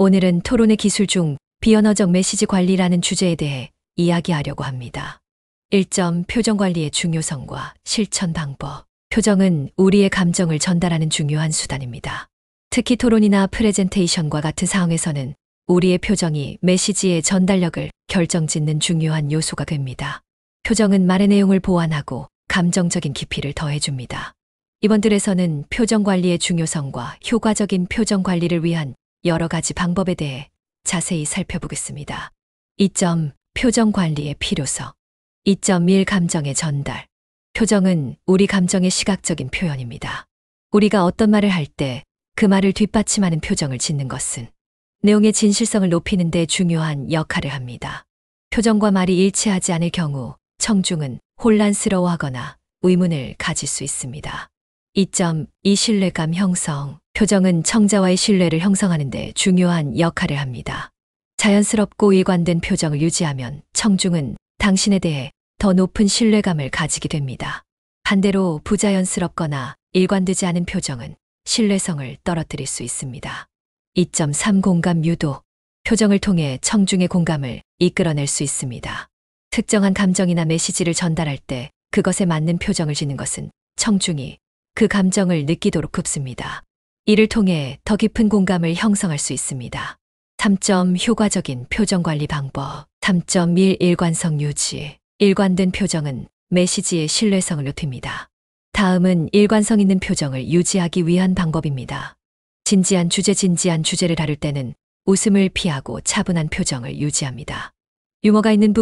오늘은 토론의 기술 중 비언어적 메시지 관리라는 주제에 대해 이야기하려고 합니다. 1점 표정 관리의 중요성과 실천 방법. 표정은 우리의 감정을 전달하는 중요한 수단입니다. 특히 토론이나 프레젠테이션과 같은 상황에서는 우리의 표정이 메시지의 전달력을 결정짓는 중요한 요소가 됩니다. 표정은 말의 내용을 보완하고 감정적인 깊이를 더해줍니다. 이번 들에서는 표정 관리의 중요성과 효과적인 표정 관리를 위한 여러 가지 방법에 대해 자세히 살펴보겠습니다. 2점 표정 관리의 필요성. 2.1 감정의 전달. 표정은 우리 감정의 시각적인 표현입니다. 우리가 어떤 말을 할 때 그 말을 뒷받침하는 표정을 짓는 것은 내용의 진실성을 높이는 데 중요한 역할을 합니다. 표정과 말이 일치하지 않을 경우 청중은 혼란스러워하거나 의문을 가질 수 있습니다. 2.2 신뢰감 형성. 표정은 청자와의 신뢰를 형성하는 데 중요한 역할을 합니다. 자연스럽고 일관된 표정을 유지하면 청중은 당신에 대해 더 높은 신뢰감을 가지게 됩니다. 반대로 부자연스럽거나 일관되지 않은 표정은 신뢰성을 떨어뜨릴 수 있습니다. 2.3 공감 유도. 표정을 통해 청중의 공감을 이끌어낼 수 있습니다. 특정한 감정이나 메시지를 전달할 때 그것에 맞는 표정을 짓는 것은 청중이 그 감정을 느끼도록 돕습니다. 이를 통해 더 깊은 공감을 형성할 수 있습니다. 3점 효과적인 표정 관리 방법. 3.1 일관성 유지. 일관된 표정은 메시지의 신뢰성을 높입니다. 다음은 일관성 있는 표정을 유지하기 위한 방법입니다. 진지한 주제를 다룰 때는 웃음을 피하고 차분한 표정을 유지합니다. 유머가 있는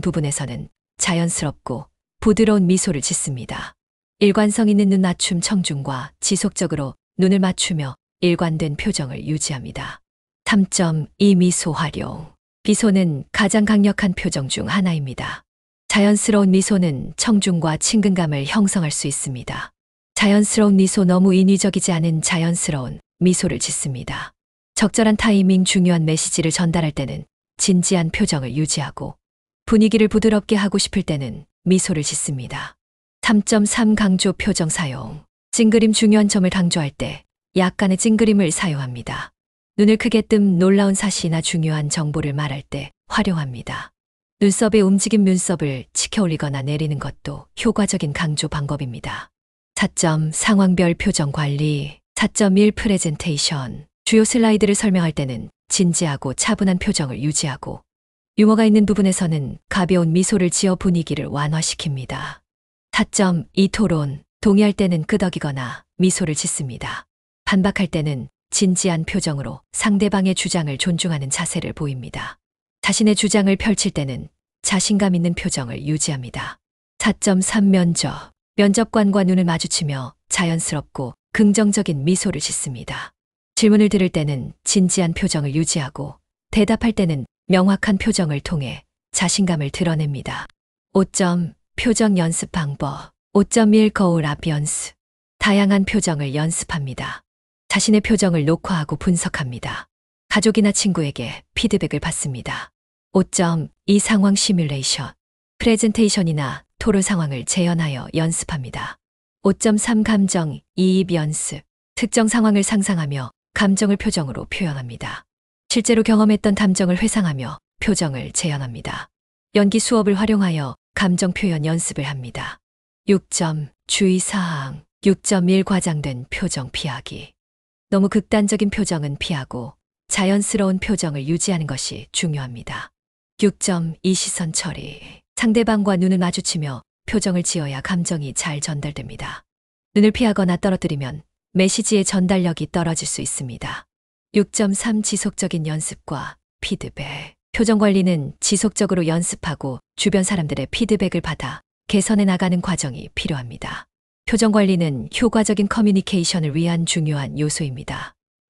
부분에서는 자연스럽고 부드러운 미소를 짓습니다. 일관성 있는 눈 맞춤 청중과 지속적으로 눈을 맞추며 일관된 표정을 유지합니다. 3.2 미소 활용. 미소는 가장 강력한 표정 중 하나입니다. 자연스러운 미소는 청중과 친근감을 형성할 수 있습니다. 자연스러운 미소, 너무 인위적이지 않은 자연스러운 미소를 짓습니다. 적절한 타이밍, 중요한 메시지를 전달할 때는 진지한 표정을 유지하고 분위기를 부드럽게 하고 싶을 때는 미소를 짓습니다. 3.3 강조 표정 사용. 찡그림. 중요한 점을 강조할 때 약간의 찡그림을 사용합니다. 눈을 크게 뜸, 놀라운 사실이나 중요한 정보를 말할 때 활용합니다. 눈썹의 움직임, 눈썹을 치켜 올리거나 내리는 것도 효과적인 강조 방법입니다. 4점 상황별 표정 관리. 4.1 프레젠테이션. 주요 슬라이드를 설명할 때는 진지하고 차분한 표정을 유지하고 유머가 있는 부분에서는 가벼운 미소를 지어 분위기를 완화시킵니다. 4.2 토론. 동의할 때는 끄덕이거나 미소를 짓습니다. 반박할 때는 진지한 표정으로 상대방의 주장을 존중하는 자세를 보입니다. 자신의 주장을 펼칠 때는 자신감 있는 표정을 유지합니다. 4.3 면접. 면접관과 눈을 마주치며 자연스럽고 긍정적인 미소를 짓습니다. 질문을 들을 때는 진지한 표정을 유지하고 대답할 때는 명확한 표정을 통해 자신감을 드러냅니다. 5점 표정 연습 방법. 5.1 거울 앞 연습. 다양한 표정을 연습합니다. 자신의 표정을 녹화하고 분석합니다. 가족이나 친구에게 피드백을 받습니다. 5.2 상황 시뮬레이션. 프레젠테이션이나 토론 상황을 재현하여 연습합니다. 5.3 감정 이입 연습. 특정 상황을 상상하며 감정을 표정으로 표현합니다. 실제로 경험했던 감정을 회상하며 표정을 재현합니다. 연기 수업을 활용하여 감정 표현 연습을 합니다. 6점 주의사항. 6.1 과장된 표정 피하기. 너무 극단적인 표정은 피하고 자연스러운 표정을 유지하는 것이 중요합니다. 6.2 시선 처리. 상대방과 눈을 마주치며 표정을 지어야 감정이 잘 전달됩니다. 눈을 피하거나 떨어뜨리면 메시지의 전달력이 떨어질 수 있습니다. 6.3 지속적인 연습과 피드백. 표정 관리는 지속적으로 연습하고 주변 사람들의 피드백을 받아 개선해 나가는 과정이 필요합니다. 표정 관리는 효과적인 커뮤니케이션을 위한 중요한 요소입니다.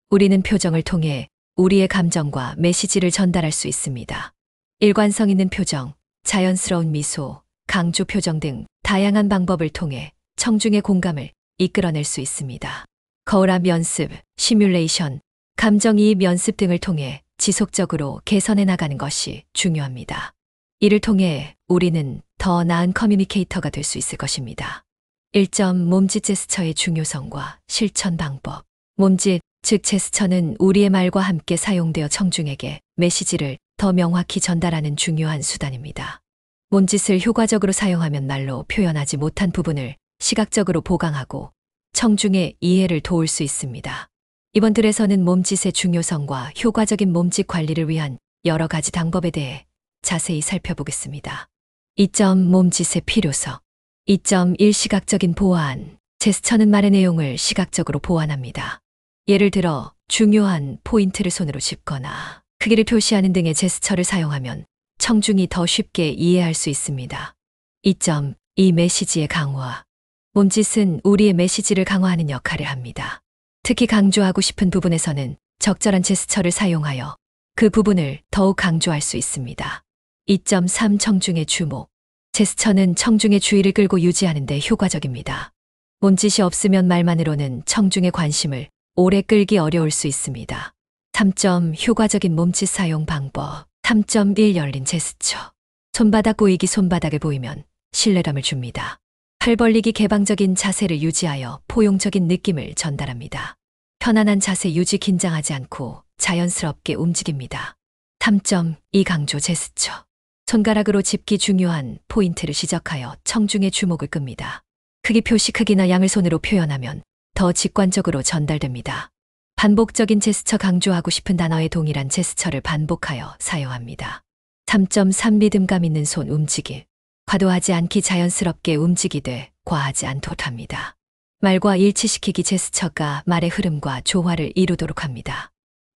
우리는 표정을 통해 우리의 감정과 메시지를 전달할 수 있습니다. 일관성 있는 표정, 자연스러운 미소, 강조 표정 등 다양한 방법을 통해 청중의 공감을 이끌어낼 수 있습니다. 거울 앞 연습, 시뮬레이션, 감정이입 연습 등을 통해 지속적으로 개선해 나가는 것이 중요합니다. 이를 통해 우리는 더 나은 커뮤니케이터가 될 수 있을 것입니다. 1점 몸짓 제스처의 중요성과 실천 방법. 몸짓, 즉 제스처는 우리의 말과 함께 사용되어 청중에게 메시지를 더 명확히 전달하는 중요한 수단입니다. 몸짓을 효과적으로 사용하면 말로 표현하지 못한 부분을 시각적으로 보강하고 청중의 이해를 도울 수 있습니다. 이번 들에서는 몸짓의 중요성과 효과적인 몸짓 관리를 위한 여러 가지 방법에 대해 자세히 살펴보겠습니다. 2점 몸짓의 필요성. 2.1 시각적인 보완. 제스처는 말의 내용을 시각적으로 보완합니다. 예를 들어 중요한 포인트를 손으로 짚거나 크기를 표시하는 등의 제스처를 사용하면 청중이 더 쉽게 이해할 수 있습니다. 2.2 메시지의 강화. 몸짓은 우리의 메시지를 강화하는 역할을 합니다. 특히 강조하고 싶은 부분에서는 적절한 제스처를 사용하여 그 부분을 더욱 강조할 수 있습니다. 2.3 청중의 주목. 제스처는 청중의 주의를 끌고 유지하는 데 효과적입니다. 몸짓이 없으면 말만으로는 청중의 관심을 오래 끌기 어려울 수 있습니다. 3점 효과적인 몸짓 사용 방법. 3.1 열린 제스처. 손바닥 보이기. 손바닥을 보이면 신뢰감을 줍니다. 팔 벌리기. 개방적인 자세를 유지하여 포용적인 느낌을 전달합니다. 편안한 자세 유지. 긴장하지 않고 자연스럽게 움직입니다. 3.2 강조 제스처. 손가락으로 짚기. 중요한 포인트를 지적하여 청중의 주목을 끕니다. 크기 표시. 크기나 양을 손으로 표현하면 더 직관적으로 전달됩니다. 반복적인 제스처. 강조하고 싶은 단어의 동일한 제스처를 반복하여 사용합니다. 3.3 리듬감 있는 손 움직임. 과도하지 않기. 자연스럽게 움직이되 과하지 않도록 합니다. 말과 일치시키기. 제스처가 말의 흐름과 조화를 이루도록 합니다.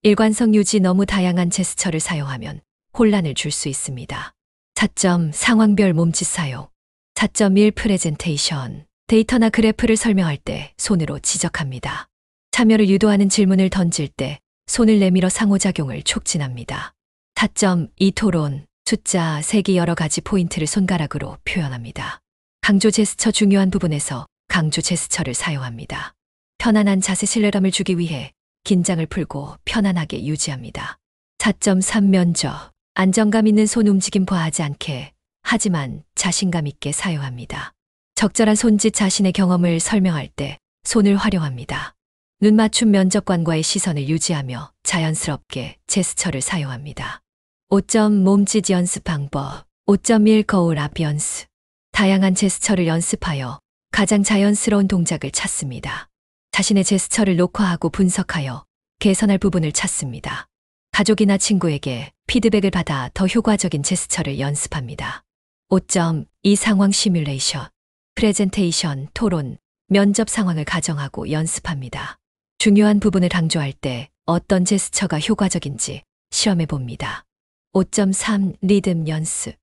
일관성 유지. 너무 다양한 제스처를 사용하면 혼란을 줄 수 있습니다. 4점 상황별 몸짓 사용. 4.1 프레젠테이션. 데이터나 그래프를 설명할 때 손으로 지적합니다. 참여를 유도하는 질문을 던질 때 손을 내밀어 상호작용을 촉진합니다. 4.2 토론. 숫자, 색이 여러 가지 포인트를 손가락으로 표현합니다. 강조 제스처. 중요한 부분에서 강조 제스처를 사용합니다. 편안한 자세. 신뢰감을 주기 위해 긴장을 풀고 편안하게 유지합니다. 4.3 면접. 안정감 있는 손 움직임. 과하지 않게 하지만 자신감 있게 사용합니다. 적절한 손짓. 자신의 경험을 설명할 때 손을 활용합니다. 눈 맞춤. 면접관과의 시선을 유지하며 자연스럽게 제스처를 사용합니다. 5점 몸짓 연습 방법. 5.1 거울 앞 연습. 다양한 제스처를 연습하여 가장 자연스러운 동작을 찾습니다. 자신의 제스처를 녹화하고 분석하여 개선할 부분을 찾습니다. 가족이나 친구에게 피드백을 받아 더 효과적인 제스처를 연습합니다. 5.2 상황 시뮬레이션. 프레젠테이션, 토론, 면접 상황을 가정하고 연습합니다. 중요한 부분을 강조할 때 어떤 제스처가 효과적인지 실험해 봅니다. 5.3 리듬 연습.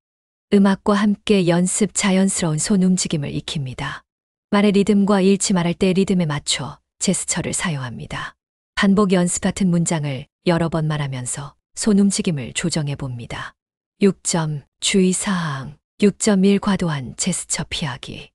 음악과 함께 연습. 자연스러운 손 움직임을 익힙니다. 말의 리듬과 일치. 말할 때 리듬에 맞춰 제스처를 사용합니다. 반복 연습. 같은 문장을 여러 번 말하면서 손 움직임을 조정해 봅니다. 6점 주의사항. 6.1 과도한 제스처 피하기.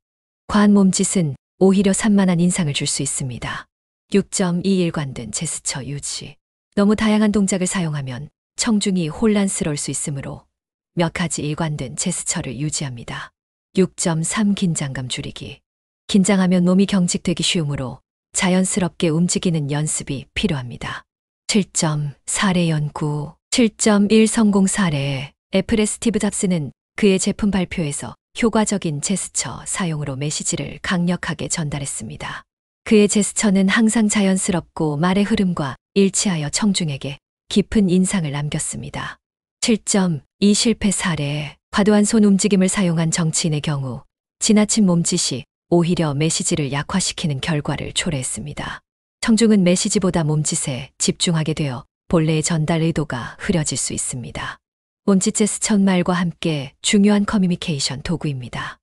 과한 몸짓은 오히려 산만한 인상을 줄 수 있습니다. 6.2 일관된 제스처 유지. 너무 다양한 동작을 사용하면 청중이 혼란스러울 수 있으므로 몇 가지 일관된 제스처를 유지합니다. 6.3 긴장감 줄이기. 긴장하면 몸이 경직되기 쉬우므로 자연스럽게 움직이는 연습이 필요합니다. 7점 사례 연구. 7.1 성공 사례. 애플의 스티브 잡스는 그의 제품 발표에서 효과적인 제스처 사용으로 메시지를 강력하게 전달했습니다. 그의 제스처는 항상 자연스럽고 말의 흐름과 일치하여 청중에게 깊은 인상을 남겼습니다. 7.2 실패 사례. 과도한 손 움직임을 사용한 정치인의 경우 지나친 몸짓이 오히려 메시지를 약화시키는 결과를 초래했습니다. 청중은 메시지보다 몸짓에 집중하게 되어 본래의 전달 의도가 흐려질 수 있습니다. 몸짓 제스처는 말과 함께 중요한 커뮤니케이션 도구입니다.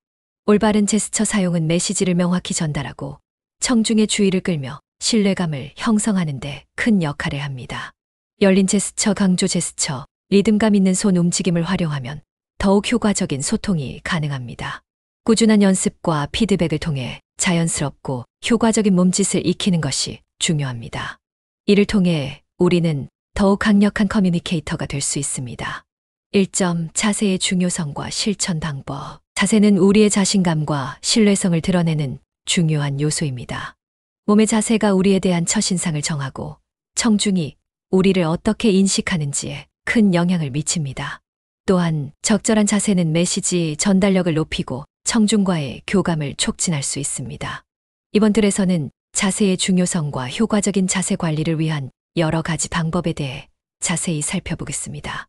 올바른 제스처 사용은 메시지를 명확히 전달하고 청중의 주의를 끌며 신뢰감을 형성하는 데 큰 역할을 합니다. 열린 제스처, 강조 제스처, 리듬감 있는 손 움직임을 활용하면 더욱 효과적인 소통이 가능합니다. 꾸준한 연습과 피드백을 통해 자연스럽고 효과적인 몸짓을 익히는 것이 중요합니다. 이를 통해 우리는 더욱 강력한 커뮤니케이터가 될 수 있습니다. 1점 자세의 중요성과 실천 방법. 자세는 우리의 자신감과 신뢰성을 드러내는 중요한 요소입니다. 몸의 자세가 우리에 대한 첫인상을 정하고 청중이 우리를 어떻게 인식하는지에 큰 영향을 미칩니다. 또한 적절한 자세는 메시지 전달력을 높이고 청중과의 교감을 촉진할 수 있습니다. 이번 틀에서는 자세의 중요성과 효과적인 자세 관리를 위한 여러 가지 방법에 대해 자세히 살펴보겠습니다.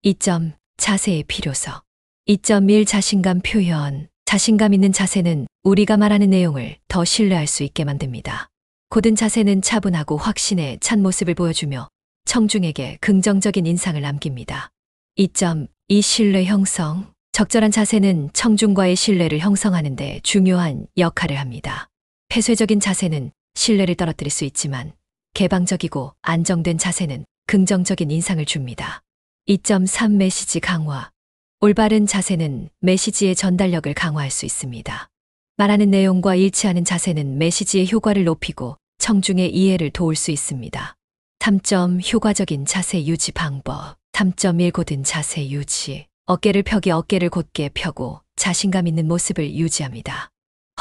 2점. 자세의 필요성. 2.1 자신감 표현. 자신감 있는 자세는 우리가 말하는 내용을 더 신뢰할 수 있게 만듭니다. 고든 자세는 차분하고 확신에 찬 모습을 보여주며 청중에게 긍정적인 인상을 남깁니다. 2.2 신뢰 형성. 적절한 자세는 청중과의 신뢰를 형성하는 데 중요한 역할을 합니다. 폐쇄적인 자세는 신뢰를 떨어뜨릴 수 있지만 개방적이고 안정된 자세는 긍정적인 인상을 줍니다. 2.3 메시지 강화. 올바른 자세는 메시지의 전달력을 강화할 수 있습니다. 말하는 내용과 일치하는 자세는 메시지의 효과를 높이고 청중의 이해를 도울 수 있습니다. 3점 효과적인 자세 유지 방법. 3.1 고든 자세 유지. 어깨를 곧게 펴고 자신감 있는 모습을 유지합니다.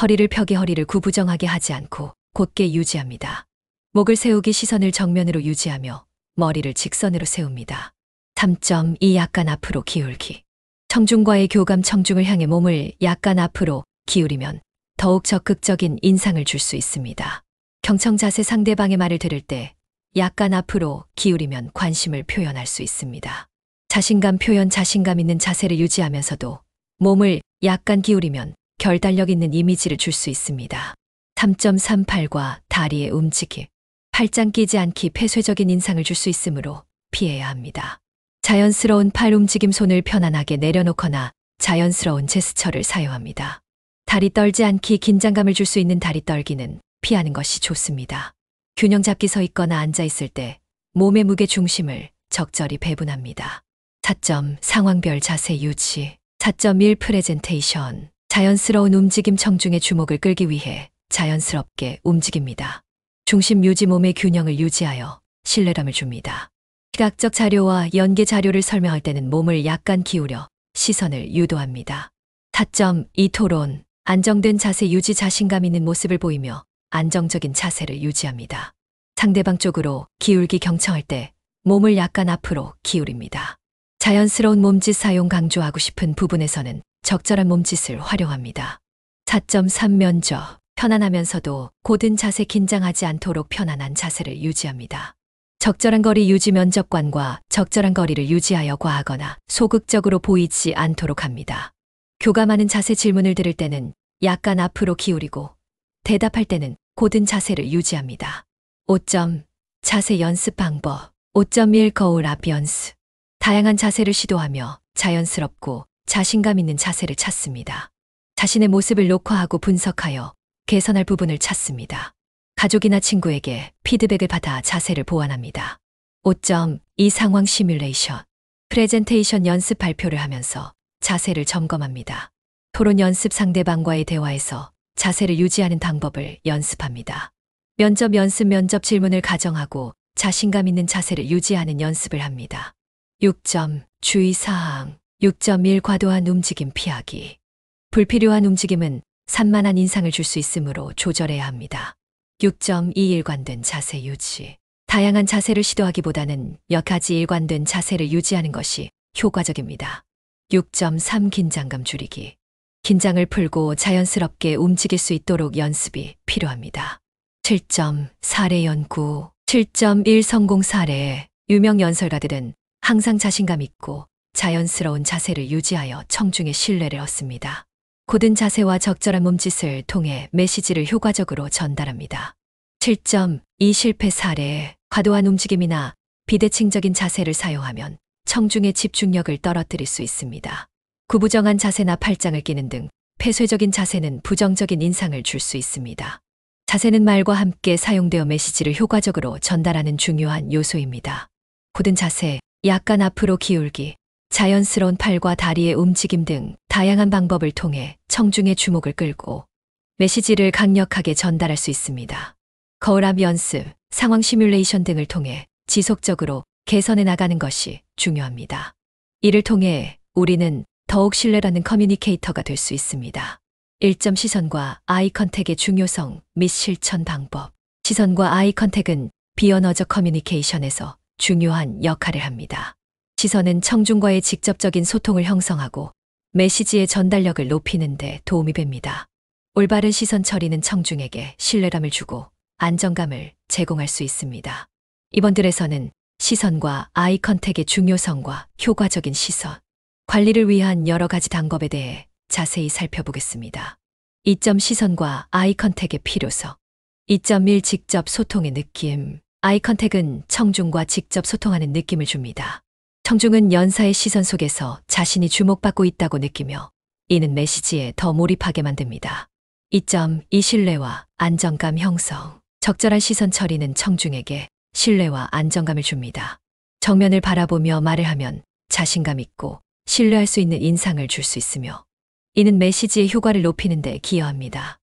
허리를 허리를 구부정하게 하지 않고 곧게 유지합니다. 목을 세우기 시선을 정면으로 유지하며 머리를 직선으로 세웁니다. 3.2 약간 앞으로 기울기. 청중과의 교감. 청중을 향해 몸을 약간 앞으로 기울이면 더욱 적극적인 인상을 줄 수 있습니다. 경청 자세. 상대방의 말을 들을 때 약간 앞으로 기울이면 관심을 표현할 수 있습니다. 자신감 표현. 자신감 있는 자세를 유지하면서도 몸을 약간 기울이면 결단력 있는 이미지를 줄 수 있습니다. 3.3 팔과 다리의 움직임. 팔짱 끼지 않기. 폐쇄적인 인상을 줄 수 있으므로 피해야 합니다. 자연스러운 팔 움직임. 손을 편안하게 내려놓거나 자연스러운 제스처를 사용합니다. 다리 떨지 않기. 긴장감을 줄 수 있는 다리 떨기는 피하는 것이 좋습니다. 균형 잡기. 서 있거나 앉아 있을 때 몸의 무게 중심을 적절히 배분합니다. 4점 상황별 자세 유지. 4.1 프레젠테이션. 자연스러운 움직임. 청중의 주목을 끌기 위해 자연스럽게 움직입니다. 중심 유지. 몸의 균형을 유지하여 신뢰감을 줍니다. 시각적 자료와 연계 자료를 설명할 때는 몸을 약간 기울여 시선을 유도합니다. 4.2 토론. 안정된 자세 유지. 자신감 있는 모습을 보이며 안정적인 자세를 유지합니다. 상대방 쪽으로 기울기. 경청할 때 몸을 약간 앞으로 기울입니다. 자연스러운 몸짓 사용. 강조하고 싶은 부분에서는 적절한 몸짓을 활용합니다. 4.3 면접. 편안하면서도 고든 자세. 긴장하지 않도록 편안한 자세를 유지합니다. 적절한 거리 유지. 면접관과 적절한 거리를 유지하여 과하거나 소극적으로 보이지 않도록 합니다. 교감하는 자세. 질문을 들을 때는 약간 앞으로 기울이고 대답할 때는 고든 자세를 유지합니다. 5점 자세 연습 방법. 5.1 거울 앞 연습. 다양한 자세를 시도하며 자연스럽고 자신감 있는 자세를 찾습니다. 자신의 모습을 녹화하고 분석하여 개선할 부분을 찾습니다. 가족이나 친구에게 피드백을 받아 자세를 보완합니다. 5.2 상황 시뮬레이션. 프레젠테이션 연습. 발표를 하면서 자세를 점검합니다. 토론 연습. 상대방과의 대화에서 자세를 유지하는 방법을 연습합니다. 면접 연습. 면접 질문을 가정하고 자신감 있는 자세를 유지하는 연습을 합니다. 6점 주의사항. 6.1 과도한 움직임 피하기. 불필요한 움직임은 산만한 인상을 줄 수 있으므로 조절해야 합니다. 6.2 일관된 자세 유지. 다양한 자세를 시도하기보다는 몇 가지 일관된 자세를 유지하는 것이 효과적입니다. 6.3 긴장감 줄이기. 긴장을 풀고 자연스럽게 움직일 수 있도록 연습이 필요합니다. 7점 사례 연구. 7.1 성공 사례. 유명 연설가들은 항상 자신감 있고 자연스러운 자세를 유지하여 청중의 신뢰를 얻습니다. 고든 자세와 적절한 몸짓을 통해 메시지를 효과적으로 전달합니다. 7.2 실패 사례. 과도한 움직임이나 비대칭적인 자세를 사용하면 청중의 집중력을 떨어뜨릴 수 있습니다. 구부정한 자세나 팔짱을 끼는 등 폐쇄적인 자세는 부정적인 인상을 줄 수 있습니다. 자세는 말과 함께 사용되어 메시지를 효과적으로 전달하는 중요한 요소입니다. 고든 자세, 약간 앞으로 기울기, 자연스러운 팔과 다리의 움직임 등 다양한 방법을 통해 청중의 주목을 끌고 메시지를 강력하게 전달할 수 있습니다. 거울 앞 연습, 상황 시뮬레이션 등을 통해 지속적으로 개선해 나가는 것이 중요합니다. 이를 통해 우리는 더욱 신뢰받는 커뮤니케이터가 될 수 있습니다. 1점 시선과 아이 컨택의 중요성 및 실천 방법. 시선과 아이 컨택은 비언어적 커뮤니케이션에서 중요한 역할을 합니다. 시선은 청중과의 직접적인 소통을 형성하고 메시지의 전달력을 높이는 데 도움이 됩니다. 올바른 시선 처리는 청중에게 신뢰감을 주고 안정감을 제공할 수 있습니다. 이번 글에서는 시선과 아이 컨택의 중요성과 효과적인 시선 관리를 위한 여러 가지 방법에 대해 자세히 살펴보겠습니다. 2점 시선과 아이 컨택의 필요성. 2.1 직접 소통의 느낌. 아이 컨택은 청중과 직접 소통하는 느낌을 줍니다. 청중은 연사의 시선 속에서 자신이 주목받고 있다고 느끼며 이는 메시지에 더 몰입하게 만듭니다. 2.2 신뢰와 안정감 형성. 적절한 시선 처리는 청중에게 신뢰와 안정감을 줍니다. 정면을 바라보며 말을 하면 자신감 있고 신뢰할 수 있는 인상을 줄 수 있으며 이는 메시지의 효과를 높이는 데 기여합니다.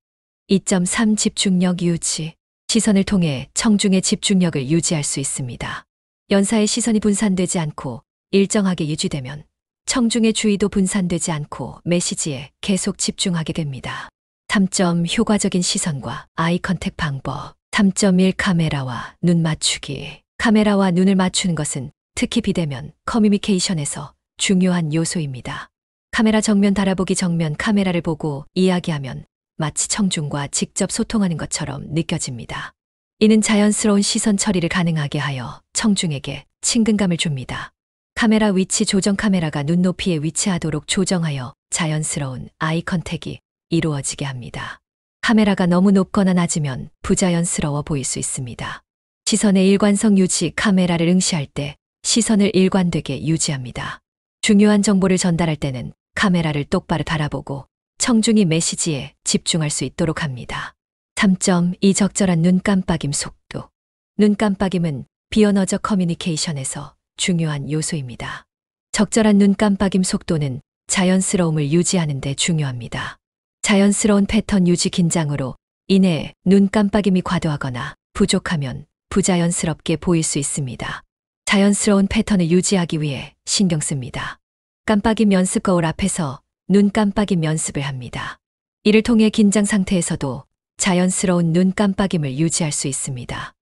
2.3 집중력 유지. 시선을 통해 청중의 집중력을 유지할 수 있습니다. 연사의 시선이 분산되지 않고 일정하게 유지되면 청중의 주의도 분산되지 않고 메시지에 계속 집중하게 됩니다. 3점 효과적인 시선과 아이 컨택 방법. 3.1 카메라와 눈 맞추기. 카메라와 눈을 맞추는 것은 특히 비대면 커뮤니케이션에서 중요한 요소입니다. 카메라 정면 달아보기. 정면 카메라를 보고 이야기하면 마치 청중과 직접 소통하는 것처럼 느껴집니다. 이는 자연스러운 시선 처리를 가능하게 하여 청중에게 친근감을 줍니다. 카메라 위치 조정. 카메라가 눈높이에 위치하도록 조정하여 자연스러운 아이 컨택이 이루어지게 합니다. 카메라가 너무 높거나 낮으면 부자연스러워 보일 수 있습니다. 시선의 일관성 유지. 카메라를 응시할 때 시선을 일관되게 유지합니다. 중요한 정보를 전달할 때는 카메라를 똑바로 바라보고 청중이 메시지에 집중할 수 있도록 합니다. 3.2 적절한 눈 깜빡임 속도. 눈 깜빡임은 비언어적 커뮤니케이션에서 중요한 요소입니다. 적절한 눈 깜빡임 속도는 자연스러움을 유지하는 데 중요합니다. 자연스러운 패턴 유지. 긴장으로 인해 눈 깜빡임이 과도하거나 부족하면 부자연스럽게 보일 수 있습니다. 자연스러운 패턴을 유지하기 위해 신경 씁니다. 깜빡임 연습. 거울 앞에서 눈 깜빡임 연습을 합니다. 이를 통해 긴장 상태에서도 자연스러운 눈 깜빡임을 유지할 수 있습니다.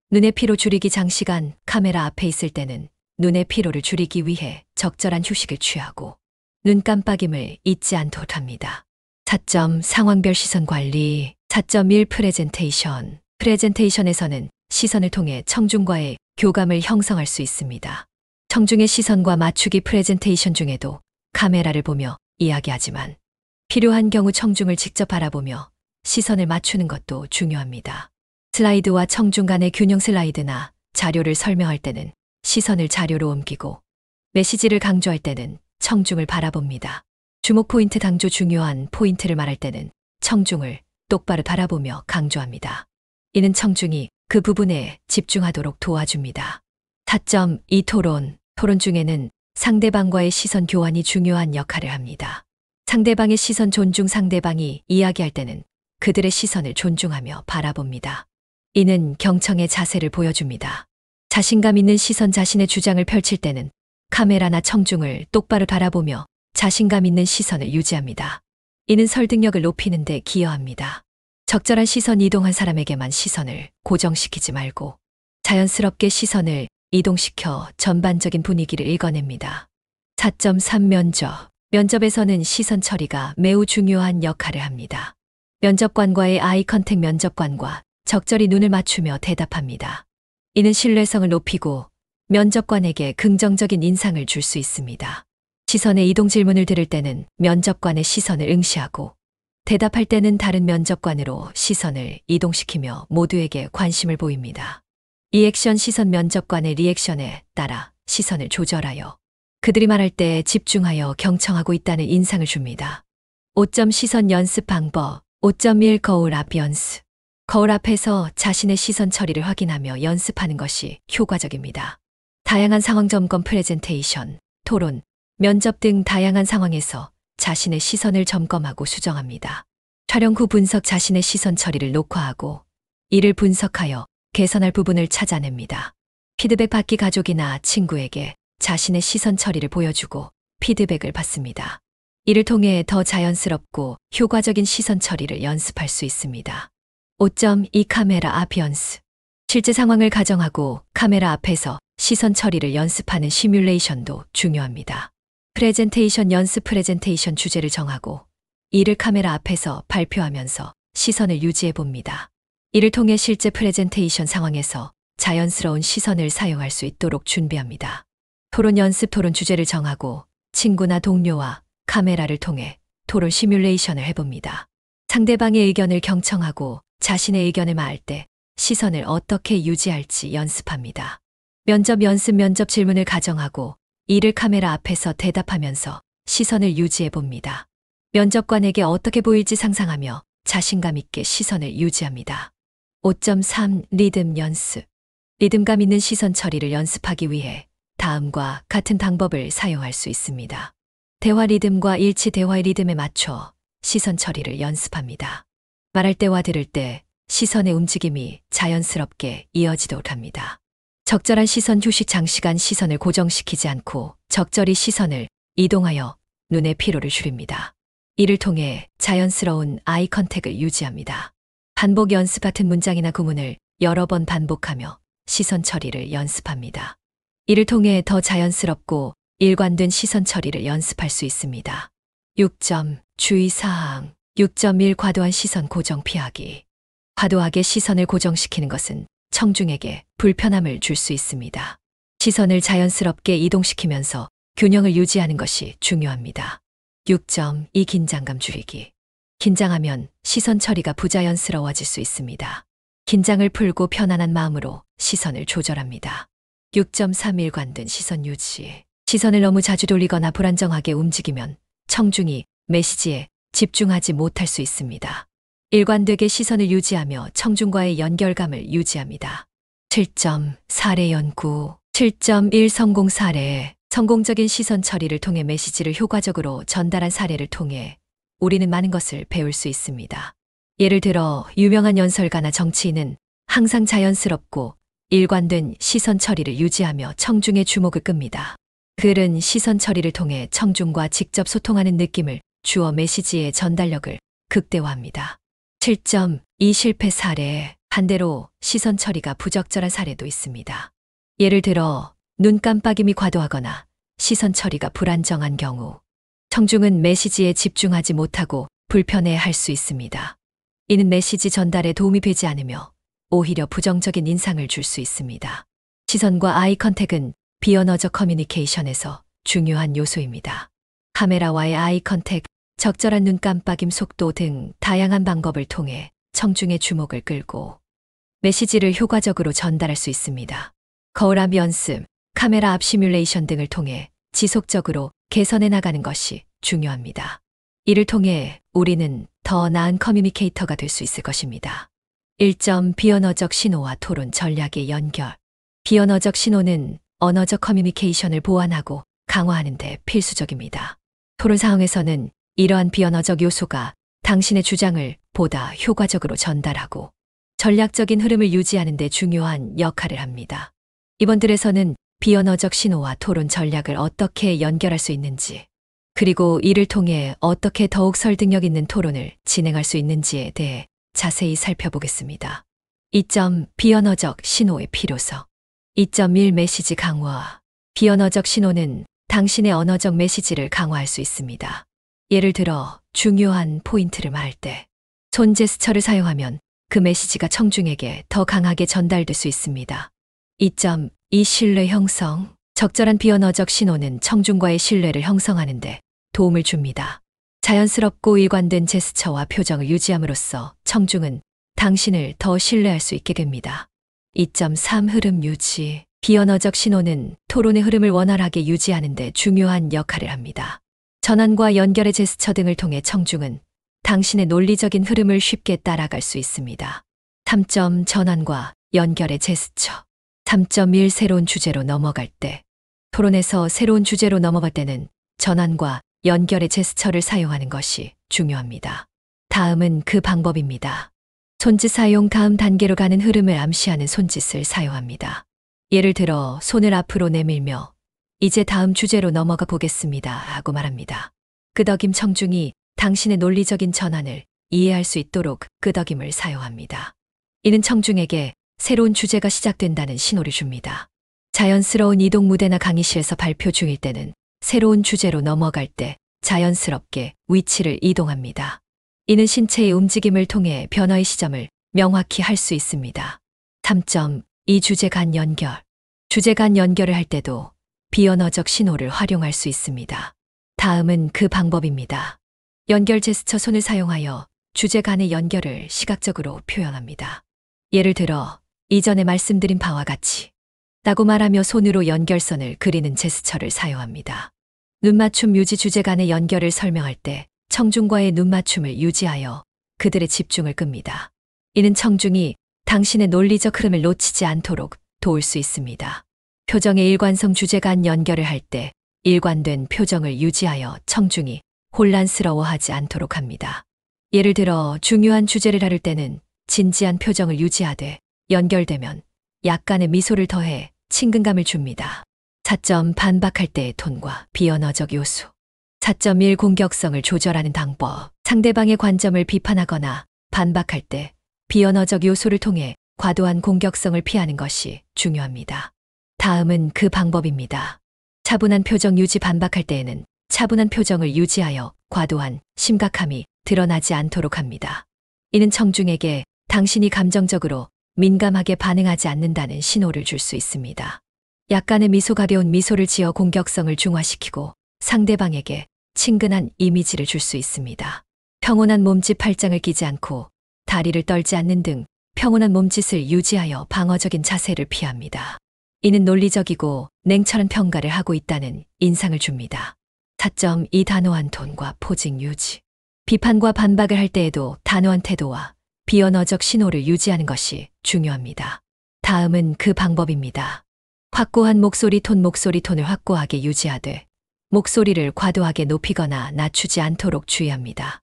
눈의 피로 줄이기. 장시간 카메라 앞에 있을 때는 눈의 피로를 줄이기 위해 적절한 휴식을 취하고 눈 깜빡임을 잊지 않도록 합니다. 4점 상황별 시선 관리. 4.1 프레젠테이션. 프레젠테이션에서는 시선을 통해 청중과의 교감을 형성할 수 있습니다. 청중의 시선과 맞추기. 프레젠테이션 중에도 카메라를 보며 이야기하지만 필요한 경우 청중을 직접 바라보며 시선을 맞추는 것도 중요합니다. 슬라이드와 청중 간의 균형. 슬라이드나 자료를 설명할 때는 시선을 자료로 옮기고 메시지를 강조할 때는 청중을 바라봅니다. 주목 포인트 강조. 중요한 포인트를 말할 때는 청중을 똑바로 바라보며 강조합니다. 이는 청중이 그 부분에 집중하도록 도와줍니다. 4.2 토론. 토론 중에는 상대방과의 시선 교환이 중요한 역할을 합니다. 상대방의 시선 존중. 상대방이 이야기할 때는 그들의 시선을 존중하며 바라봅니다. 이는 경청의 자세를 보여줍니다. 자신감 있는 시선. 자신의 주장을 펼칠 때는 카메라나 청중을 똑바로 바라보며 자신감 있는 시선을 유지합니다. 이는 설득력을 높이는 데 기여합니다. 적절한 시선. 이동한 사람에게만 시선을 고정시키지 말고 자연스럽게 시선을 이동시켜 전반적인 분위기를 읽어냅니다. 4.3 면접. 면접에서는 시선 처리가 매우 중요한 역할을 합니다. 면접관과의 아이 컨택. 면접관과 적절히 눈을 맞추며 대답합니다. 이는 신뢰성을 높이고 면접관에게 긍정적인 인상을 줄 수 있습니다. 시선의 이동. 질문을 들을 때는 면접관의 시선을 응시하고 대답할 때는 다른 면접관으로 시선을 이동시키며 모두에게 관심을 보입니다. 리액션. 시선. 면접관의 리액션에 따라 시선을 조절하여 그들이 말할 때 집중하여 경청하고 있다는 인상을 줍니다. 5점 시선 연습 방법. 5.1 거울 앞 연습. 거울 앞에서 자신의 시선 처리를 확인하며 연습하는 것이 효과적입니다. 다양한 상황 점검. 프레젠테이션, 토론, 면접 등 다양한 상황에서 자신의 시선을 점검하고 수정합니다. 촬영 후 분석. 자신의 시선 처리를 녹화하고 이를 분석하여 개선할 부분을 찾아냅니다. 피드백 받기. 가족이나 친구에게 자신의 시선 처리를 보여주고 피드백을 받습니다. 이를 통해 더 자연스럽고 효과적인 시선 처리를 연습할 수 있습니다. 5.2 카메라 앞 연습. 실제 상황을 가정하고 카메라 앞에서 시선 처리를 연습하는 시뮬레이션도 중요합니다. 프레젠테이션 연습 프레젠테이션 주제를 정하고 이를 카메라 앞에서 발표하면서 시선을 유지해 봅니다. 이를 통해 실제 프레젠테이션 상황에서 자연스러운 시선을 사용할 수 있도록 준비합니다. 토론 연습 토론 주제를 정하고 친구나 동료와 카메라를 통해 토론 시뮬레이션을 해봅니다. 상대방의 의견을 경청하고 자신의 의견을 말할 때 시선을 어떻게 유지할지 연습합니다. 면접 연습 면접 질문을 가정하고 이를 카메라 앞에서 대답하면서 시선을 유지해 봅니다. 면접관에게 어떻게 보일지 상상하며 자신감 있게 시선을 유지합니다. 5.3 리듬 연습. 리듬감 있는 시선 처리를 연습하기 위해 다음과 같은 방법을 사용할 수 있습니다. 대화 리듬과 일치 대화의 리듬에 맞춰 시선 처리를 연습합니다. 말할 때와 들을 때 시선의 움직임이 자연스럽게 이어지도록 합니다. 적절한 시선 휴식 장시간 시선을 고정시키지 않고 적절히 시선을 이동하여 눈의 피로를 줄입니다. 이를 통해 자연스러운 아이 컨택을 유지합니다. 반복 연습 같은 문장이나 구문을 여러 번 반복하며 시선 처리를 연습합니다. 이를 통해 더 자연스럽고 일관된 시선 처리를 연습할 수 있습니다. 6점 주의사항 6.1 과도한 시선 고정 피하기. 과도하게 시선을 고정시키는 것은 청중에게 불편함을 줄 수 있습니다. 시선을 자연스럽게 이동시키면서 균형을 유지하는 것이 중요합니다. 6.2 긴장감 줄이기. 긴장하면 시선 처리가 부자연스러워질 수 있습니다. 긴장을 풀고 편안한 마음으로 시선을 조절합니다. 6.3 일관된 시선 유지. 시선을 너무 자주 돌리거나 불안정하게 움직이면 청중이 메시지에 집중하지 못할 수 있습니다. 일관되게 시선을 유지하며 청중과의 연결감을 유지합니다. 7점 사례 연구. 7.1 성공 사례. 성공적인 시선 처리를 통해 메시지를 효과적으로 전달한 사례를 통해 우리는 많은 것을 배울 수 있습니다. 예를 들어 유명한 연설가나 정치인은 항상 자연스럽고 일관된 시선 처리를 유지하며 청중의 주목을 끕니다. 글은 시선 처리를 통해 청중과 직접 소통하는 느낌을 주어 메시지의 전달력을 극대화합니다. 7.2 실패 사례. 반대로 시선 처리가 부적절한 사례도 있습니다. 예를 들어 눈 깜빡임이 과도하거나 시선 처리가 불안정한 경우 청중은 메시지에 집중하지 못하고 불편해할 수 있습니다. 이는 메시지 전달에 도움이 되지 않으며 오히려 부정적인 인상을 줄 수 있습니다. 시선과 아이 컨택은 비언어적 커뮤니케이션에서 중요한 요소입니다. 카메라와의 아이 컨택, 적절한 눈 깜빡임 속도 등 다양한 방법을 통해 청중의 주목을 끌고 메시지를 효과적으로 전달할 수 있습니다. 거울 앞 연습, 카메라 앞 시뮬레이션 등을 통해 지속적으로 개선해 나가는 것이 중요합니다. 이를 통해 우리는 더 나은 커뮤니케이터가 될 수 있을 것입니다. 1점 비언어적 신호와 토론 전략의 연결. 비언어적 신호는 언어적 커뮤니케이션을 보완하고 강화하는 데 필수적입니다. 토론 상황에서는 이러한 비언어적 요소가 당신의 주장을 보다 효과적으로 전달하고 전략적인 흐름을 유지하는 데 중요한 역할을 합니다. 이번 들에서는 비언어적 신호와 토론 전략을 어떻게 연결할 수 있는지, 그리고 이를 통해 어떻게 더욱 설득력 있는 토론을 진행할 수 있는지에 대해 자세히 살펴보겠습니다. 2점 비언어적 신호의 필요성. 2.1 메시지 강화. 비언어적 신호는 당신의 언어적 메시지를 강화할 수 있습니다. 예를 들어 중요한 포인트를 말할 때 손 제스처를 사용하면 그 메시지가 청중에게 더 강하게 전달될 수 있습니다. 2.2 신뢰 형성. 적절한 비언어적 신호는 청중과의 신뢰를 형성하는 데 도움을 줍니다. 자연스럽고 일관된 제스처와 표정을 유지함으로써 청중은 당신을 더 신뢰할 수 있게 됩니다. 2.3 흐름 유지. 비언어적 신호는 토론의 흐름을 원활하게 유지하는 데 중요한 역할을 합니다. 전환과 연결의 제스처 등을 통해 청중은 당신의 논리적인 흐름을 쉽게 따라갈 수 있습니다. 3점 전환과 연결의 제스처. 3.1 새로운 주제로 넘어갈 때. 토론에서 새로운 주제로 넘어갈 때는 전환과 연결의 제스처를 사용하는 것이 중요합니다. 다음은 그 방법입니다. 손짓 사용. 다음 단계로 가는 흐름을 암시하는 손짓을 사용합니다. 예를 들어 손을 앞으로 내밀며 이제 다음 주제로 넘어가 보겠습니다 하고 말합니다. 끄덕임. 청중이 당신의 논리적인 전환을 이해할 수 있도록 끄덕임을 사용합니다. 이는 청중에게 새로운 주제가 시작된다는 신호를 줍니다. 자연스러운 이동 무대나 강의실에서 발표 중일 때는 새로운 주제로 넘어갈 때 자연스럽게 위치를 이동합니다. 이는 신체의 움직임을 통해 변화의 시점을 명확히 할 수 있습니다. 3.2 주제 간 연결. 주제 간 연결을 할 때도 비언어적 신호를 활용할 수 있습니다. 다음은 그 방법입니다. 연결 제스처 손을 사용하여 주제 간의 연결을 시각적으로 표현합니다. 예를 들어 이전에 말씀드린 바와 같이 라고 말하며 손으로 연결선을 그리는 제스처를 사용합니다. 눈맞춤 유지 주제 간의 연결을 설명할 때 청중과의 눈맞춤을 유지하여 그들의 집중을 끕니다. 이는 청중이 당신의 논리적 흐름을 놓치지 않도록 도울 수 있습니다. 표정의 일관성 주제 간 연결을 할 때 일관된 표정을 유지하여 청중이 혼란스러워하지 않도록 합니다. 예를 들어 중요한 주제를 다룰 때는 진지한 표정을 유지하되 연결되면 약간의 미소를 더해 친근감을 줍니다. 4점 반박할 때의 톤과 비언어적 요소. 4.1 공격성을 조절하는 방법. 상대방의 관점을 비판하거나 반박할 때 비언어적 요소를 통해 과도한 공격성을 피하는 것이 중요합니다. 다음은 그 방법입니다. 차분한 표정 유지. 반박할 때에는 차분한 표정을 유지하여 과도한 심각함이 드러나지 않도록 합니다. 이는 청중에게 당신이 감정적으로 민감하게 반응하지 않는다는 신호를 줄 수 있습니다. 약간의 미소, 가벼운 미소를 지어 공격성을 중화시키고 상대방에게 친근한 이미지를 줄 수 있습니다. 평온한 몸짓. 팔짱을 끼지 않고 다리를 떨지 않는 등 평온한 몸짓을 유지하여 방어적인 자세를 피합니다. 이는 논리적이고 냉철한 평가를 하고 있다는 인상을 줍니다. 4.2 단호한 톤과 포징 유지. 비판과 반박을 할 때에도 단호한 태도와 비언어적 신호를 유지하는 것이 중요합니다. 다음은 그 방법입니다. 확고한 목소리 톤. 목소리 톤을 확고하게 유지하되 목소리를 과도하게 높이거나 낮추지 않도록 주의합니다.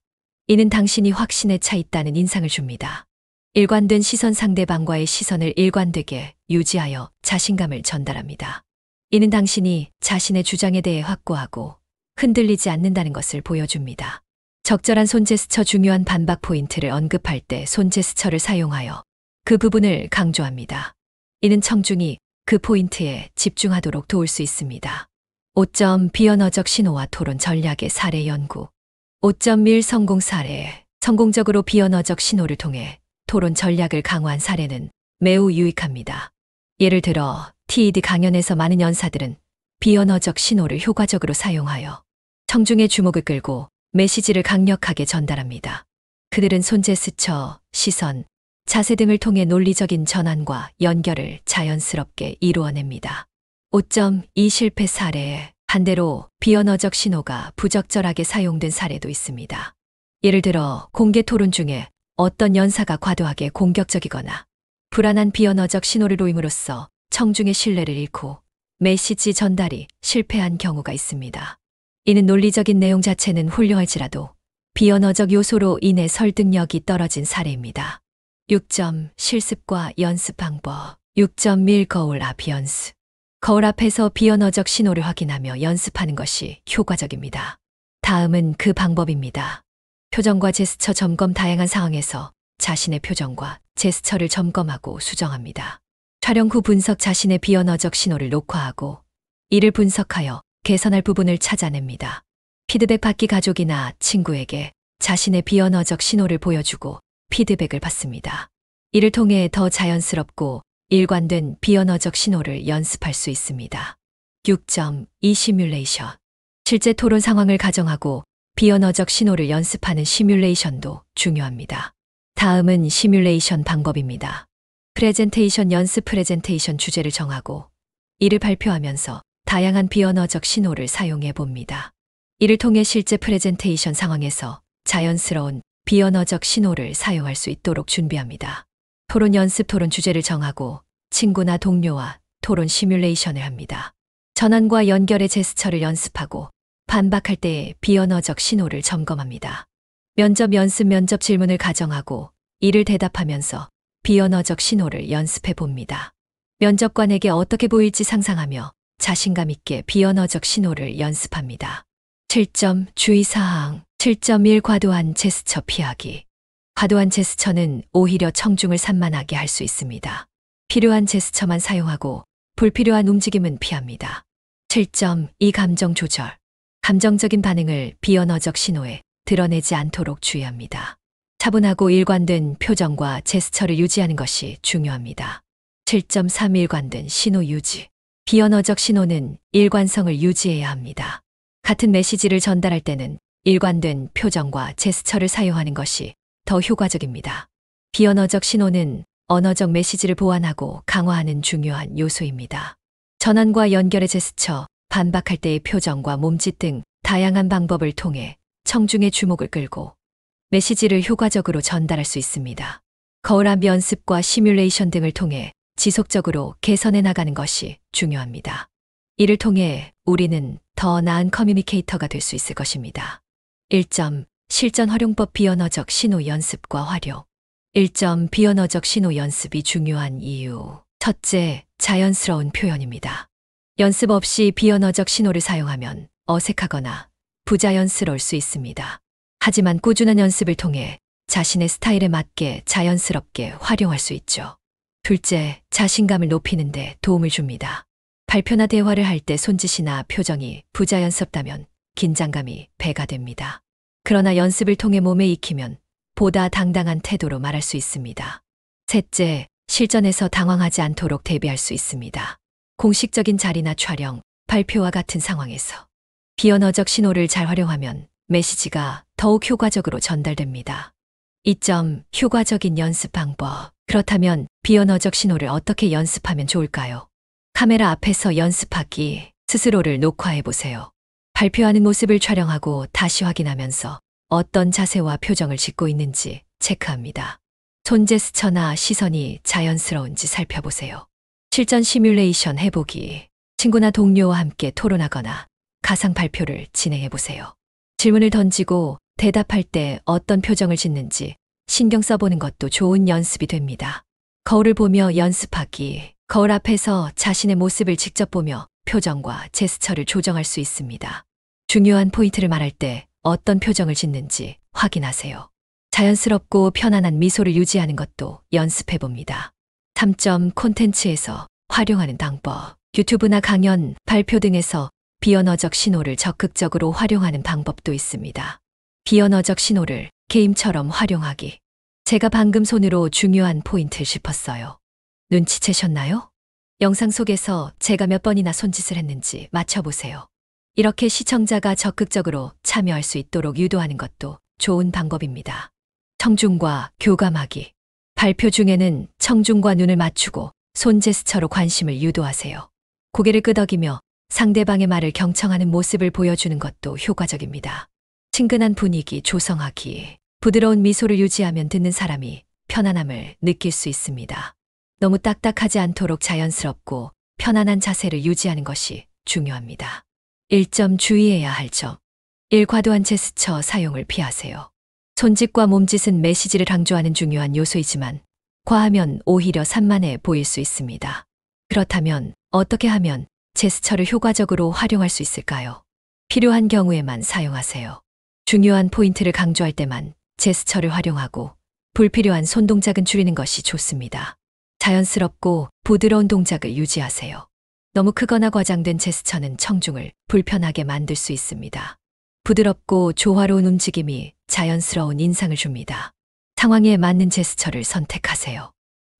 이는 당신이 확신에 차 있다는 인상을 줍니다. 일관된 시선. 상대방과의 시선을 일관되게 유지하여 자신감을 전달합니다. 이는 당신이 자신의 주장에 대해 확고하고 흔들리지 않는다는 것을 보여줍니다. 적절한 손 제스처. 중요한 반박 포인트를 언급할 때 손 제스처를 사용하여 그 부분을 강조합니다. 이는 청중이 그 포인트에 집중하도록 도울 수 있습니다. 5점 비언어적 신호와 토론 전략의 사례 연구. 5.1 성공 사례. 성공적으로 비언어적 신호를 통해 토론 전략을 강화한 사례는 매우 유익합니다. 예를 들어 TED 강연에서 많은 연사들은 비언어적 신호를 효과적으로 사용하여 청중의 주목을 끌고 메시지를 강력하게 전달합니다. 그들은 손 제스처, 시선, 자세 등을 통해 논리적인 전환과 연결을 자연스럽게 이루어냅니다. 5.2 실패 사례. 반대로 비언어적 신호가 부적절하게 사용된 사례도 있습니다. 예를 들어 공개 토론 중에 어떤 연사가 과도하게 공격적이거나 불안한 비언어적 신호를 로임으로써 청중의 신뢰를 잃고 메시지 전달이 실패한 경우가 있습니다. 이는 논리적인 내용 자체는 훌륭할지라도 비언어적 요소로 인해 설득력이 떨어진 사례입니다. 6점 실습과 연습 방법. 6.1 거울 앞 연습. 거울 앞에서 비언어적 신호를 확인하며 연습하는 것이 효과적입니다. 다음은 그 방법입니다. 표정과 제스처 점검. 다양한 상황에서 자신의 표정과 제스처를 점검하고 수정합니다. 촬영 후 분석. 자신의 비언어적 신호를 녹화하고 이를 분석하여 개선할 부분을 찾아냅니다. 피드백 받기. 가족이나 친구에게 자신의 비언어적 신호를 보여주고 피드백을 받습니다. 이를 통해 더 자연스럽고 일관된 비언어적 신호를 연습할 수 있습니다. 6.2 시뮬레이션. 실제 토론 상황을 가정하고 비언어적 신호를 연습하는 시뮬레이션도 중요합니다. 다음은 시뮬레이션 방법입니다. 프레젠테이션 연습. 프레젠테이션 주제를 정하고 이를 발표하면서 다양한 비언어적 신호를 사용해 봅니다. 이를 통해 실제 프레젠테이션 상황에서 자연스러운 비언어적 신호를 사용할 수 있도록 준비합니다. 토론 연습. 토론 주제를 정하고 친구나 동료와 토론 시뮬레이션을 합니다. 전환과 연결의 제스처를 연습하고 반박할 때의 비언어적 신호를 점검합니다. 면접 연습. 면접 질문을 가정하고 이를 대답하면서 비언어적 신호를 연습해 봅니다. 면접관에게 어떻게 보일지 상상하며 자신감 있게 비언어적 신호를 연습합니다. 7점 주의사항. 7.1 과도한 제스처 피하기. 과도한 제스처는 오히려 청중을 산만하게 할 수 있습니다. 필요한 제스처만 사용하고 불필요한 움직임은 피합니다. 7.2 감정 조절. 감정적인 반응을 비언어적 신호에 드러내지 않도록 주의합니다. 차분하고 일관된 표정과 제스처를 유지하는 것이 중요합니다. 7.3 일관된 신호 유지. 비언어적 신호는 일관성을 유지해야 합니다. 같은 메시지를 전달할 때는 일관된 표정과 제스처를 사용하는 것이 더 효과적입니다. 비언어적 신호는 언어적 메시지를 보완하고 강화하는 중요한 요소입니다. 전환과 연결의 제스처, 반박할 때의 표정과 몸짓 등 다양한 방법을 통해 청중의 주목을 끌고 메시지를 효과적으로 전달할 수 있습니다. 거울 앞 연습과 시뮬레이션 등을 통해 지속적으로 개선해 나가는 것이 중요합니다. 이를 통해 우리는 더 나은 커뮤니케이터가 될 수 있을 것입니다. 1점. 실전 활용법 비언어적 신호 연습과 활용. 1점. 비언어적 신호 연습이 중요한 이유. 첫째, 자연스러운 표현입니다. 연습 없이 비언어적 신호를 사용하면 어색하거나 부자연스러울 수 있습니다. 하지만 꾸준한 연습을 통해 자신의 스타일에 맞게 자연스럽게 활용할 수 있죠. 둘째, 자신감을 높이는 데 도움을 줍니다. 발표나 대화를 할 때 손짓이나 표정이 부자연스럽다면 긴장감이 배가 됩니다. 그러나 연습을 통해 몸에 익히면 보다 당당한 태도로 말할 수 있습니다. 셋째, 실전에서 당황하지 않도록 대비할 수 있습니다. 공식적인 자리나 촬영, 발표와 같은 상황에서 비언어적 신호를 잘 활용하면 메시지가 더욱 효과적으로 전달됩니다. 2점. 효과적인 연습 방법. 그렇다면 비언어적 신호를 어떻게 연습하면 좋을까요? 카메라 앞에서 연습하기. 스스로를 녹화해 보세요. 발표하는 모습을 촬영하고 다시 확인하면서 어떤 자세와 표정을 짓고 있는지 체크합니다. 손 제스처나 시선이 자연스러운지 살펴보세요. 실전 시뮬레이션 해보기. 친구나 동료와 함께 토론하거나 가상 발표를 진행해 보세요. 질문을 던지고 대답할 때 어떤 표정을 짓는지 신경 써보는 것도 좋은 연습이 됩니다. 거울을 보며 연습하기. 거울 앞에서 자신의 모습을 직접 보며 표정과 제스처를 조정할 수 있습니다. 중요한 포인트를 말할 때 어떤 표정을 짓는지 확인하세요. 자연스럽고 편안한 미소를 유지하는 것도 연습해 봅니다. 3점. 콘텐츠에서 활용하는 방법. 유튜브나 강연, 발표 등에서 비언어적 신호를 적극적으로 활용하는 방법도 있습니다. 비언어적 신호를 게임처럼 활용하기. 제가 방금 손으로 중요한 포인트를 짚었어요. 눈치채셨나요? 영상 속에서 제가 몇 번이나 손짓을 했는지 맞춰보세요. 이렇게 시청자가 적극적으로 참여할 수 있도록 유도하는 것도 좋은 방법입니다. 청중과 교감하기. 발표 중에는 청중과 눈을 맞추고 손 제스처로 관심을 유도하세요. 고개를 끄덕이며 상대방의 말을 경청하는 모습을 보여주는 것도 효과적입니다. 친근한 분위기 조성하기. 부드러운 미소를 유지하면 듣는 사람이 편안함을 느낄 수 있습니다. 너무 딱딱하지 않도록 자연스럽고 편안한 자세를 유지하는 것이 중요합니다. 1점. 주의해야 할 점. 1. 과도한 제스처 사용을 피하세요. 손짓과 몸짓은 메시지를 강조하는 중요한 요소이지만 과하면 오히려 산만해 보일 수 있습니다. 그렇다면 어떻게 하면 제스처를 효과적으로 활용할 수 있을까요? 필요한 경우에만 사용하세요. 중요한 포인트를 강조할 때만 제스처를 활용하고 불필요한 손 동작은 줄이는 것이 좋습니다. 자연스럽고 부드러운 동작을 유지하세요. 너무 크거나 과장된 제스처는 청중을 불편하게 만들 수 있습니다. 부드럽고 조화로운 움직임이 자연스러운 인상을 줍니다. 상황에 맞는 제스처를 선택하세요.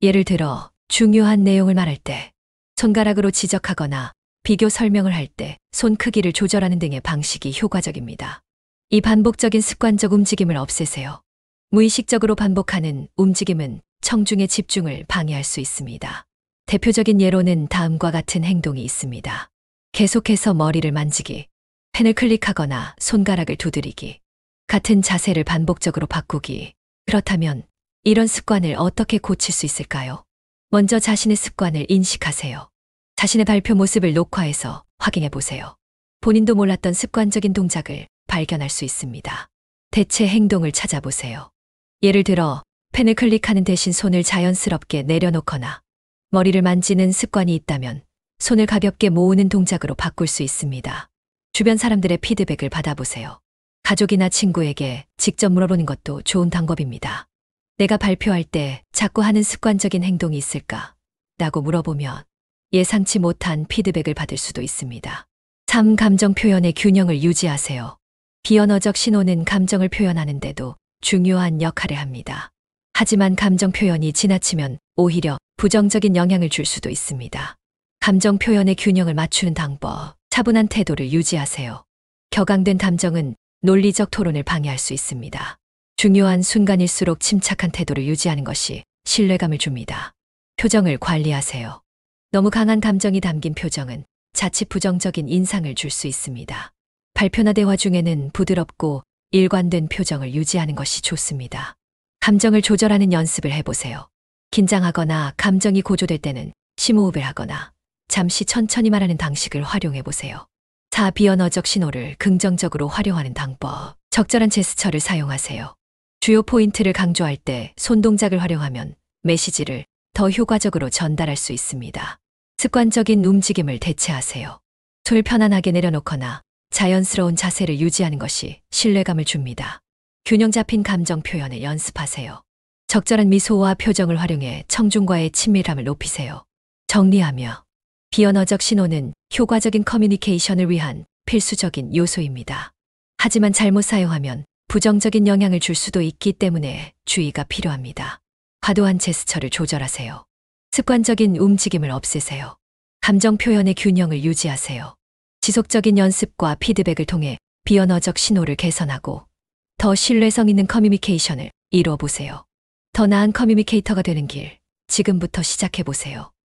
예를 들어 중요한 내용을 말할 때, 손가락으로 지적하거나 비교 설명을 할 때 손 크기를 조절하는 등의 방식이 효과적입니다. 이 반복적인 습관적 움직임을 없애세요. 무의식적으로 반복하는 움직임은 청중의 집중을 방해할 수 있습니다. 대표적인 예로는 다음과 같은 행동이 있습니다. 계속해서 머리를 만지기, 펜을 클릭하거나 손가락을 두드리기, 같은 자세를 반복적으로 바꾸기. 그렇다면 이런 습관을 어떻게 고칠 수 있을까요? 먼저 자신의 습관을 인식하세요. 자신의 발표 모습을 녹화해서 확인해 보세요. 본인도 몰랐던 습관적인 동작을 발견할 수 있습니다. 대체 행동을 찾아보세요. 예를 들어 펜을 클릭하는 대신 손을 자연스럽게 내려놓거나 머리를 만지는 습관이 있다면 손을 가볍게 모으는 동작으로 바꿀 수 있습니다. 주변 사람들의 피드백을 받아보세요. 가족이나 친구에게 직접 물어보는 것도 좋은 방법입니다. 내가 발표할 때 자꾸 하는 습관적인 행동이 있을까? 있다고 물어보면 예상치 못한 피드백을 받을 수도 있습니다. 3. 감정 표현의 균형을 유지하세요. 비언어적 신호는 감정을 표현하는데도 중요한 역할을 합니다. 하지만 감정 표현이 지나치면 오히려 부정적인 영향을 줄 수도 있습니다. 감정 표현의 균형을 맞추는 방법, 차분한 태도를 유지하세요. 격앙된 감정은 논리적 토론을 방해할 수 있습니다. 중요한 순간일수록 침착한 태도를 유지하는 것이 신뢰감을 줍니다. 표정을 관리하세요. 너무 강한 감정이 담긴 표정은 자칫 부정적인 인상을 줄 수 있습니다. 발표나 대화 중에는 부드럽고 일관된 표정을 유지하는 것이 좋습니다. 감정을 조절하는 연습을 해보세요. 긴장하거나 감정이 고조될 때는 심호흡을 하거나 잠시 천천히 말하는 방식을 활용해 보세요. 4. 비언어적 신호를 긍정적으로 활용하는 방법. 적절한 제스처를 사용하세요. 주요 포인트를 강조할 때 손동작을 활용하면 메시지를 더 효과적으로 전달할 수 있습니다. 습관적인 움직임을 대체하세요. 손을 편안하게 내려놓거나 자연스러운 자세를 유지하는 것이 신뢰감을 줍니다. 균형 잡힌 감정 표현을 연습하세요. 적절한 미소와 표정을 활용해 청중과의 친밀함을 높이세요. 정리하며 비언어적 신호는 효과적인 커뮤니케이션을 위한 필수적인 요소입니다. 하지만 잘못 사용하면 부정적인 영향을 줄 수도 있기 때문에 주의가 필요합니다. 과도한 제스처를 조절하세요. 습관적인 움직임을 없애세요. 감정 표현의 균형을 유지하세요. 지속적인 연습과 피드백을 통해 비언어적 신호를 개선하고 더 신뢰성 있는 커뮤니케이션을 이루어 보세요. 더 나은 커뮤니케이터가 되는 길, 지금부터 시작해 보세요.